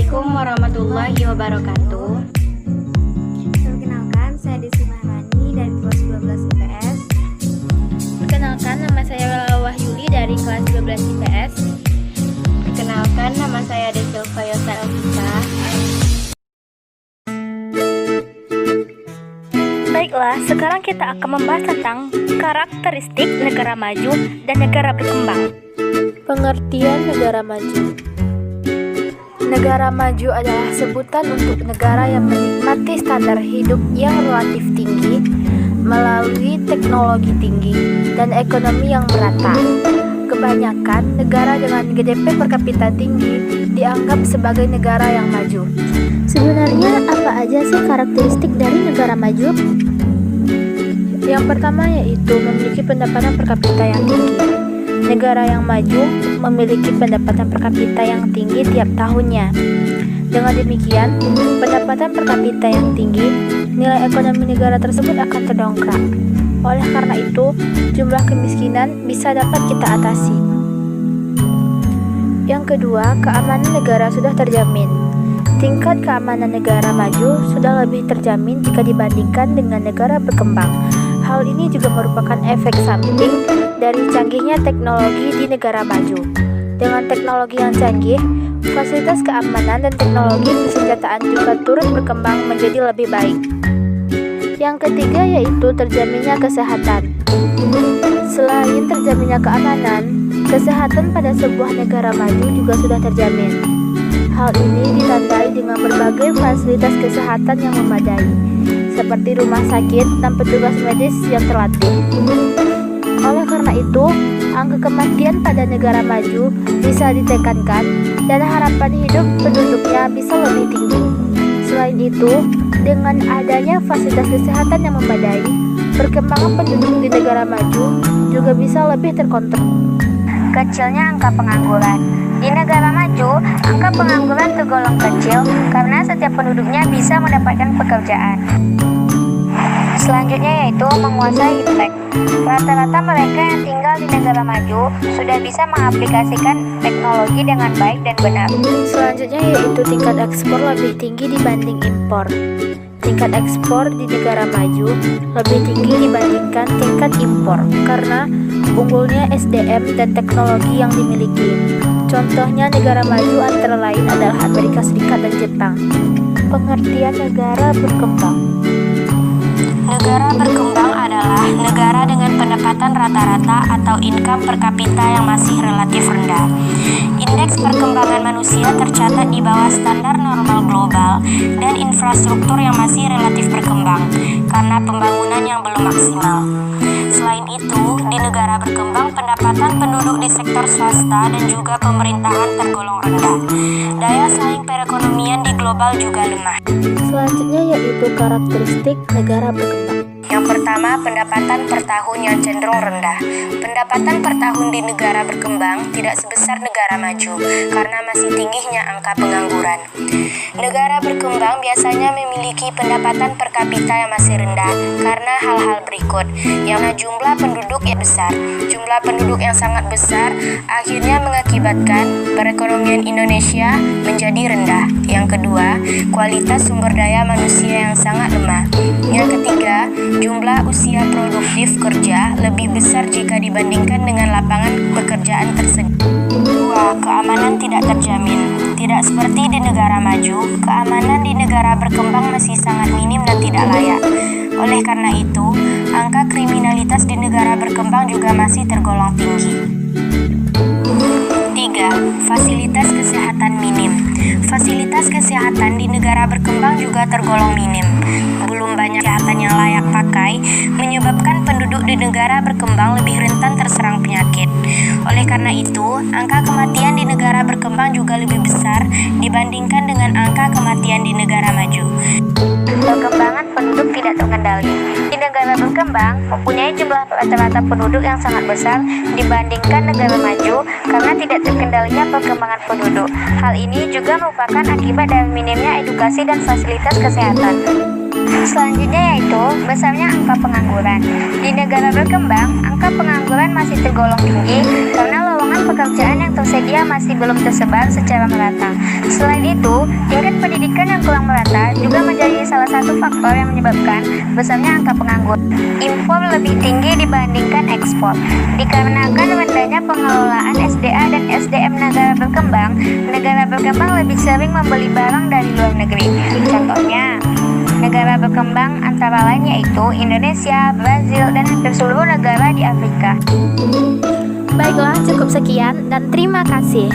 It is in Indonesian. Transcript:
Assalamualaikum warahmatullahi wabarakatuh. Perkenalkan, saya Desi Maharani dari kelas 12 IPS. Perkenalkan, nama saya Lala Wahyuli dari kelas 12 IPS. Perkenalkan, nama saya Desilva Yosa Elvita. Baiklah, sekarang kita akan membahas tentang karakteristik negara maju dan negara berkembang. Pengertian negara maju. Negara maju adalah sebutan untuk negara yang menikmati standar hidup yang relatif tinggi melalui teknologi tinggi dan ekonomi yang merata. Kebanyakan negara dengan GDP per kapita tinggi dianggap sebagai negara yang maju. Sebenarnya apa aja sih karakteristik dari negara maju? Yang pertama yaitu memiliki pendapatan per kapita yang tinggi. Negara yang maju memiliki pendapatan per kapita yang tinggi tiap tahunnya. Dengan demikian, pendapatan per kapita yang tinggi, nilai ekonomi negara tersebut akan terdongkrak. Oleh karena itu, jumlah kemiskinan bisa dapat kita atasi. Yang kedua, keamanan negara sudah terjamin. Tingkat keamanan negara maju sudah lebih terjamin jika dibandingkan dengan negara berkembang. Hal ini juga merupakan efek samping dari canggihnya teknologi di negara maju. Dengan teknologi yang canggih, fasilitas keamanan dan teknologi persenjataan juga turut berkembang menjadi lebih baik. Yang ketiga yaitu terjaminnya kesehatan. Selain terjaminnya keamanan, kesehatan pada sebuah negara maju juga sudah terjamin. Hal ini ditandai dengan berbagai fasilitas kesehatan yang memadai, seperti rumah sakit dan petugas medis yang terlatih. Oleh karena itu, angka kematian pada negara maju bisa ditekankan dan harapan hidup penduduknya bisa lebih tinggi. Selain itu, dengan adanya fasilitas kesehatan yang memadai, perkembangan penduduk di negara maju juga bisa lebih terkontrol. Kecilnya angka pengangguran. Di negara maju, angka pengangguran tergolong kecil karena setiap penduduknya bisa mendapatkan pekerjaan. Selanjutnya yaitu menguasai iptek. Rata-rata mereka yang tinggal di negara maju sudah bisa mengaplikasikan teknologi dengan baik dan benar. Selanjutnya yaitu tingkat ekspor lebih tinggi dibanding impor. Tingkat ekspor di negara maju lebih tinggi dibandingkan tingkat impor karena unggulnya SDM dan teknologi yang dimiliki. Contohnya negara maju antara lain adalah Amerika Serikat dan Jepang. Pengertian negara berkembang. Negara berkembang adalah negara dengan pendapatan rata-rata atau income per kapita yang masih relatif rendah. Indeks perkembangan manusia tercatat di bawah standar normal global dan infrastruktur yang masih relatif berkembang karena pembangunan yang belum maksimal. Selain itu, di negara berkembang pendapatan penduduk di sektor swasta dan juga pemerintahan tergolong rendah. Daya saing perekonomian di global juga lemah. Selanjutnya yaitu karakteristik negara berkembang. Yang pertama, pendapatan per tahun yang cenderung rendah. Pendapatan per tahun di negara berkembang tidak sebesar negara maju karena masih tingginya angka pengangguran. Negara berkembang biasanya memiliki pendapatan per kapita yang masih rendah karena hal-hal berikut. Yang jumlah penduduk yang besar. Jumlah penduduk yang sangat besar akhirnya mengakibatkan perekonomian Indonesia menjadi rendah. Yang kedua, kualitas sumber daya manusia yang sangat lemah. Yang ketiga, jumlah usia produktif kerja lebih besar jika dibandingkan dengan lapangan pekerjaan tersedia. Dua, keamanan tidak terjamin. Tidak seperti di negara maju, keamanan di negara berkembang masih sangat minim dan tidak layak. Oleh karena itu, angka kriminalitas di negara berkembang juga masih tergolong tinggi. 3. Fasilitas kesehatan minim. Fasilitas kesehatan di negara berkembang juga tergolong minim. Belum banyak kesehatan yang layak pakai, menyebabkan penduduk di negara berkembang lebih rentan terserang penyakit. Oleh karena itu, angka kematian di negara berkembang juga lebih besar dibandingkan dengan angka kematian di negara maju. Perkembangan penduduk tidak terkendali. Di negara berkembang mempunyai jumlah rata-rata penduduk yang sangat besar dibandingkan negara maju karena tidak terkendalinya perkembangan penduduk. Hal ini juga merupakan akibat dari minimnya edukasi dan fasilitas kesehatan. Selanjutnya yaitu besarnya angka pengangguran. Di negara berkembang, angka pengangguran masih tergolong tinggi karena lowongan pekerjaan yang tersedia masih belum tersebar secara merata. Selain itu, tingkat pendidikan yang kurang merata juga menjadi salah satu faktor yang menyebabkan besarnya angka pengangguran. Impor lebih tinggi dibandingkan ekspor. Dikarenakan rendahnya pengelolaan SDA dan SDM negara berkembang lebih sering membeli barang dari luar negeri. Contohnya, negara berkembang antara lain yaitu Indonesia, Brazil, dan hampir seluruh negara di Afrika. Baiklah, cukup sekian dan terima kasih.